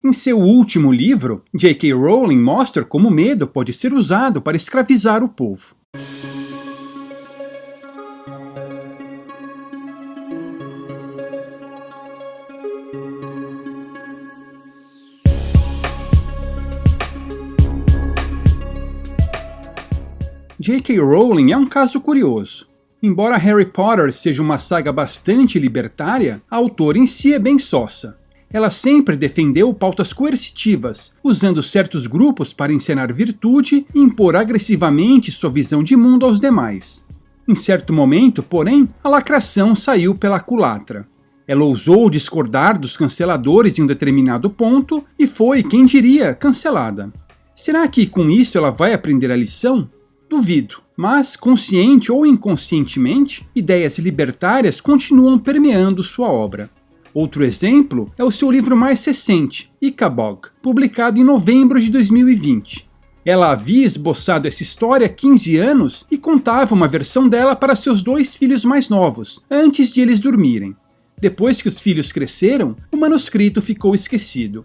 Em seu último livro, J.K. Rowling mostra como o medo pode ser usado para escravizar o povo. J.K. Rowling é um caso curioso. Embora Harry Potter seja uma saga bastante libertária, a autora em si é bem sossa. Ela sempre defendeu pautas coercitivas, usando certos grupos para ensinar virtude e impor agressivamente sua visão de mundo aos demais. Em certo momento, porém, a lacração saiu pela culatra. Ela ousou discordar dos canceladores em um determinado ponto e foi, quem diria, cancelada. Será que com isso ela vai aprender a lição? Duvido, mas, consciente ou inconscientemente, ideias libertárias continuam permeando sua obra. Outro exemplo é o seu livro mais recente, Ichabod, publicado em novembro de 2020. Ela havia esboçado essa história há 15 anos e contava uma versão dela para seus 2 filhos mais novos, antes de eles dormirem. Depois que os filhos cresceram, o manuscrito ficou esquecido.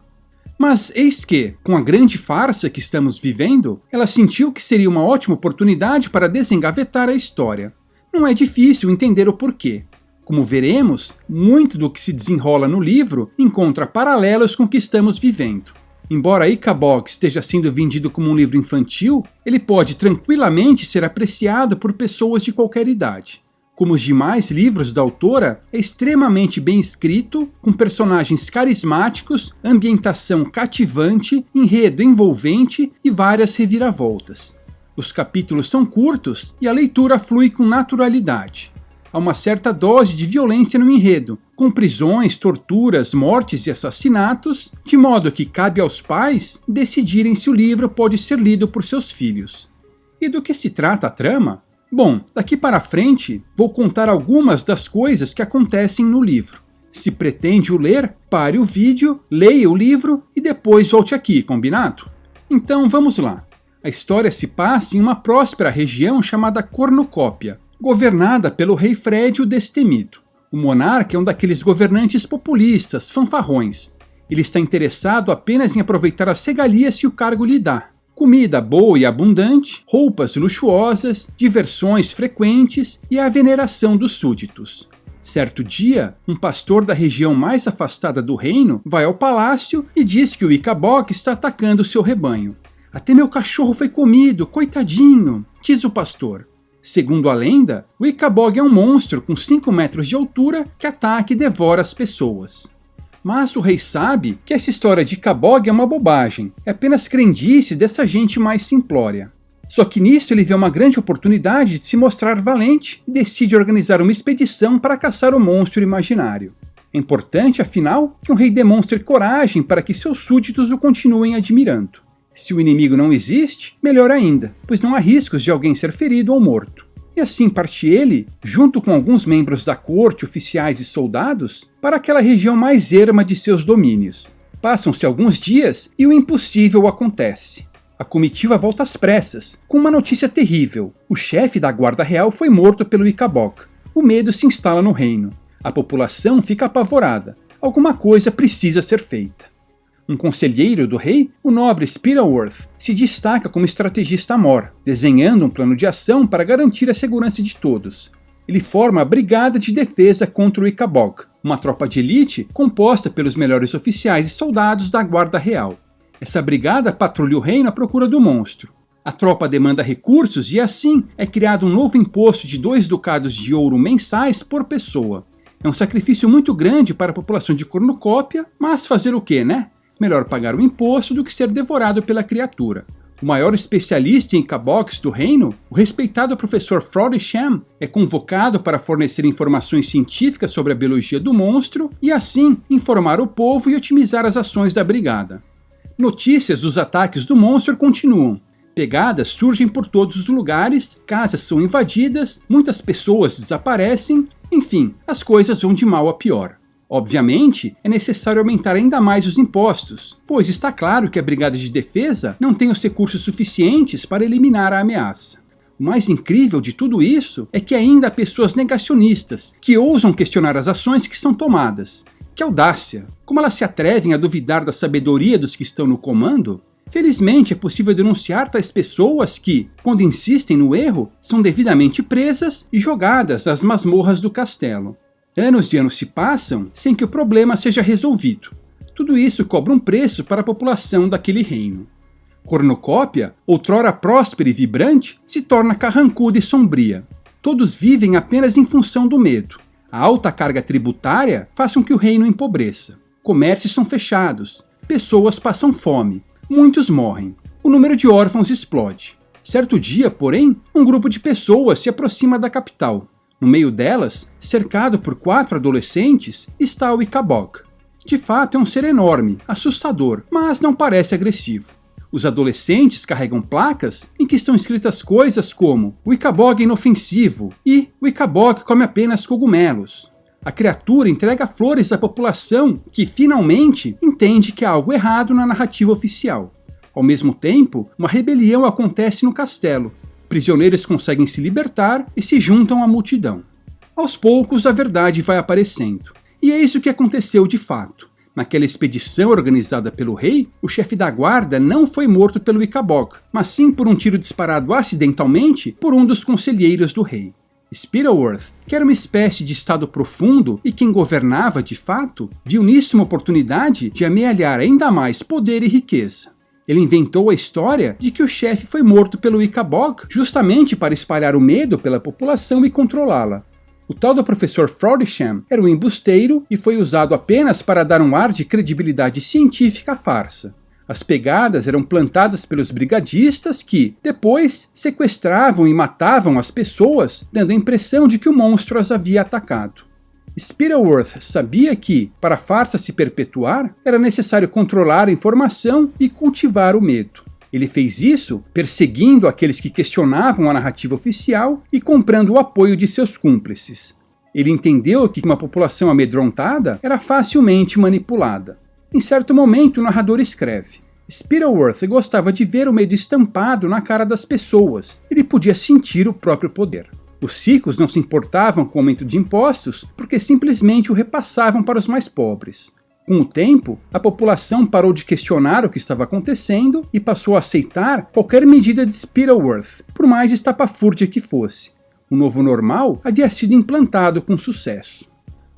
Mas eis que, com a grande farsa que estamos vivendo, ela sentiu que seria uma ótima oportunidade para desengavetar a história. Não é difícil entender o porquê. Como veremos, muito do que se desenrola no livro encontra paralelos com o que estamos vivendo. Embora Ichabod esteja sendo vendido como um livro infantil, ele pode tranquilamente ser apreciado por pessoas de qualquer idade. Como os demais livros da autora, é extremamente bem escrito, com personagens carismáticos, ambientação cativante, enredo envolvente e várias reviravoltas. Os capítulos são curtos e a leitura flui com naturalidade. Há uma certa dose de violência no enredo, com prisões, torturas, mortes e assassinatos, de modo que cabe aos pais decidirem se o livro pode ser lido por seus filhos. E do que se trata a trama? Bom, daqui para frente, vou contar algumas das coisas que acontecem no livro. Se pretende o ler, pare o vídeo, leia o livro e depois volte aqui, combinado? Então vamos lá. A história se passa em uma próspera região chamada Cornucópia, governada pelo rei Fred o Destemido. O monarca é um daqueles governantes populistas, fanfarrões. Ele está interessado apenas em aproveitar as regalias que o cargo lhe dá. Comida boa e abundante, roupas luxuosas, diversões frequentes e a veneração dos súditos. Certo dia, um pastor da região mais afastada do reino vai ao palácio e diz que o Ichabod está atacando seu rebanho. "Até meu cachorro foi comido, coitadinho", diz o pastor. Segundo a lenda, o Ichabod é um monstro com 5 metros de altura que ataca e devora as pessoas. Mas o rei sabe que essa história de Ichabod é uma bobagem, é apenas crendice dessa gente mais simplória. Só que nisso ele vê uma grande oportunidade de se mostrar valente e decide organizar uma expedição para caçar o monstro imaginário. É importante, afinal, que um rei demonstre coragem para que seus súditos o continuem admirando. Se o inimigo não existe, melhor ainda, pois não há riscos de alguém ser ferido ou morto. E assim parte ele, junto com alguns membros da corte, oficiais e soldados, para aquela região mais erma de seus domínios. Passam-se alguns dias e o impossível acontece. A comitiva volta às pressas, com uma notícia terrível. O chefe da guarda real foi morto pelo Ichabod. O medo se instala no reino. A população fica apavorada. Alguma coisa precisa ser feita. Um conselheiro do rei, o nobre Spittleworth, se destaca como estrategista mor, desenhando um plano de ação para garantir a segurança de todos. Ele forma a Brigada de Defesa contra o Ichabod, uma tropa de elite composta pelos melhores oficiais e soldados da Guarda Real. Essa brigada patrulha o reino à procura do monstro. A tropa demanda recursos e assim é criado um novo imposto de 2 ducados de ouro mensais por pessoa. É um sacrifício muito grande para a população de Cornucópia, mas fazer o quê, né? Melhor pagar o imposto do que ser devorado pela criatura. O maior especialista em Ichabods do reino, o respeitado professor Frodsham, é convocado para fornecer informações científicas sobre a biologia do monstro e assim informar o povo e otimizar as ações da brigada. Notícias dos ataques do monstro continuam. Pegadas surgem por todos os lugares, casas são invadidas, muitas pessoas desaparecem, enfim, as coisas vão de mal a pior. Obviamente, é necessário aumentar ainda mais os impostos, pois está claro que a Brigada de Defesa não tem os recursos suficientes para eliminar a ameaça. O mais incrível de tudo isso é que ainda há pessoas negacionistas, que ousam questionar as ações que são tomadas. Que audácia! Como elas se atrevem a duvidar da sabedoria dos que estão no comando? Felizmente é possível denunciar tais pessoas que, quando insistem no erro, são devidamente presas e jogadas às masmorras do castelo. Anos e anos se passam sem que o problema seja resolvido. Tudo isso cobra um preço para a população daquele reino. Cornucópia, outrora próspera e vibrante, se torna carrancuda e sombria. Todos vivem apenas em função do medo. A alta carga tributária faz com que o reino empobreça. Comércios são fechados, pessoas passam fome, muitos morrem. O número de órfãos explode. Certo dia, porém, um grupo de pessoas se aproxima da capital. No meio delas, cercado por 4 adolescentes, está o Ikabog. De fato, é um ser enorme, assustador, mas não parece agressivo. Os adolescentes carregam placas em que estão escritas coisas como "O Ikabog é inofensivo" e "O Ikabog come apenas cogumelos". A criatura entrega flores à população que, finalmente, entende que há algo errado na narrativa oficial. Ao mesmo tempo, uma rebelião acontece no castelo. Prisioneiros conseguem se libertar e se juntam à multidão. Aos poucos, a verdade vai aparecendo. E é isso que aconteceu de fato. Naquela expedição organizada pelo rei, o chefe da guarda não foi morto pelo Ikabog, mas sim por um tiro disparado acidentalmente por um dos conselheiros do rei. Spittleworth, que era uma espécie de estado profundo e quem governava de fato, viu nisso uma oportunidade de amealhar ainda mais poder e riqueza. Ele inventou a história de que o chefe foi morto pelo Ikabog justamente para espalhar o medo pela população e controlá-la. O tal do professor Frodisham era um embusteiro e foi usado apenas para dar um ar de credibilidade científica à farsa. As pegadas eram plantadas pelos brigadistas que, depois, sequestravam e matavam as pessoas, dando a impressão de que o monstro as havia atacado. Spittleworth sabia que, para a farsa se perpetuar, era necessário controlar a informação e cultivar o medo. Ele fez isso perseguindo aqueles que questionavam a narrativa oficial e comprando o apoio de seus cúmplices. Ele entendeu que uma população amedrontada era facilmente manipulada. Em certo momento, o narrador escreve: Spittleworth gostava de ver o medo estampado na cara das pessoas. Ele podia sentir o próprio poder. Os ricos não se importavam com o aumento de impostos porque simplesmente o repassavam para os mais pobres. Com o tempo, a população parou de questionar o que estava acontecendo e passou a aceitar qualquer medida de Spittleworth, por mais estapafúrdia que fosse. O novo normal havia sido implantado com sucesso.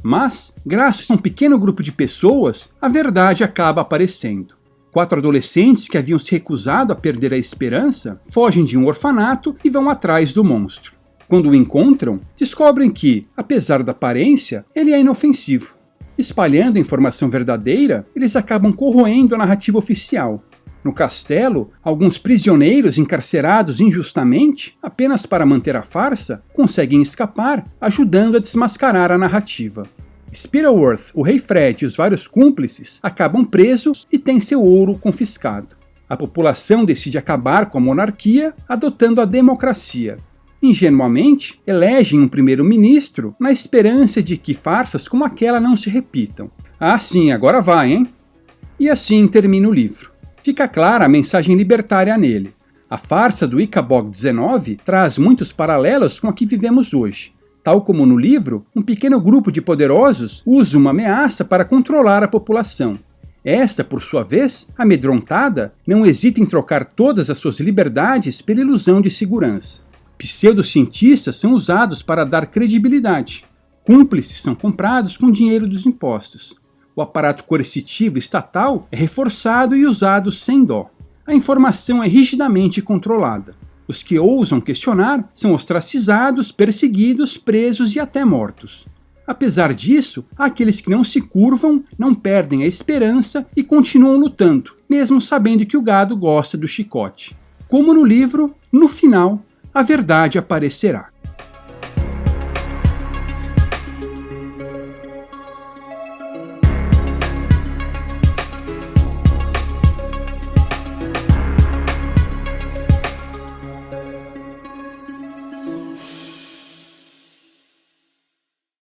Mas, graças a um pequeno grupo de pessoas, a verdade acaba aparecendo. 4 adolescentes que haviam se recusado a perder a esperança fogem de um orfanato e vão atrás do monstro. Quando o encontram, descobrem que, apesar da aparência, ele é inofensivo. Espalhando a informação verdadeira, eles acabam corroendo a narrativa oficial. No castelo, alguns prisioneiros encarcerados injustamente, apenas para manter a farsa, conseguem escapar, ajudando a desmascarar a narrativa. Spittleworth, o rei Fred e os vários cúmplices acabam presos e têm seu ouro confiscado. A população decide acabar com a monarquia, adotando a democracia. Ingenuamente, elegem um primeiro-ministro na esperança de que farsas como aquela não se repitam. Ah sim, agora vai, hein? E assim termina o livro. Fica clara a mensagem libertária nele. A farsa do Ikabog 19 traz muitos paralelos com a que vivemos hoje. Tal como no livro, um pequeno grupo de poderosos usa uma ameaça para controlar a população. Esta, por sua vez, amedrontada, não hesita em trocar todas as suas liberdades pela ilusão de segurança. Pseudocientistas são usados para dar credibilidade. Cúmplices são comprados com dinheiro dos impostos. O aparato coercitivo estatal é reforçado e usado sem dó. A informação é rigidamente controlada. Os que ousam questionar são ostracizados, perseguidos, presos e até mortos. Apesar disso, há aqueles que não se curvam, não perdem a esperança e continuam lutando, mesmo sabendo que o gado gosta do chicote. Como no livro, no final, a verdade aparecerá.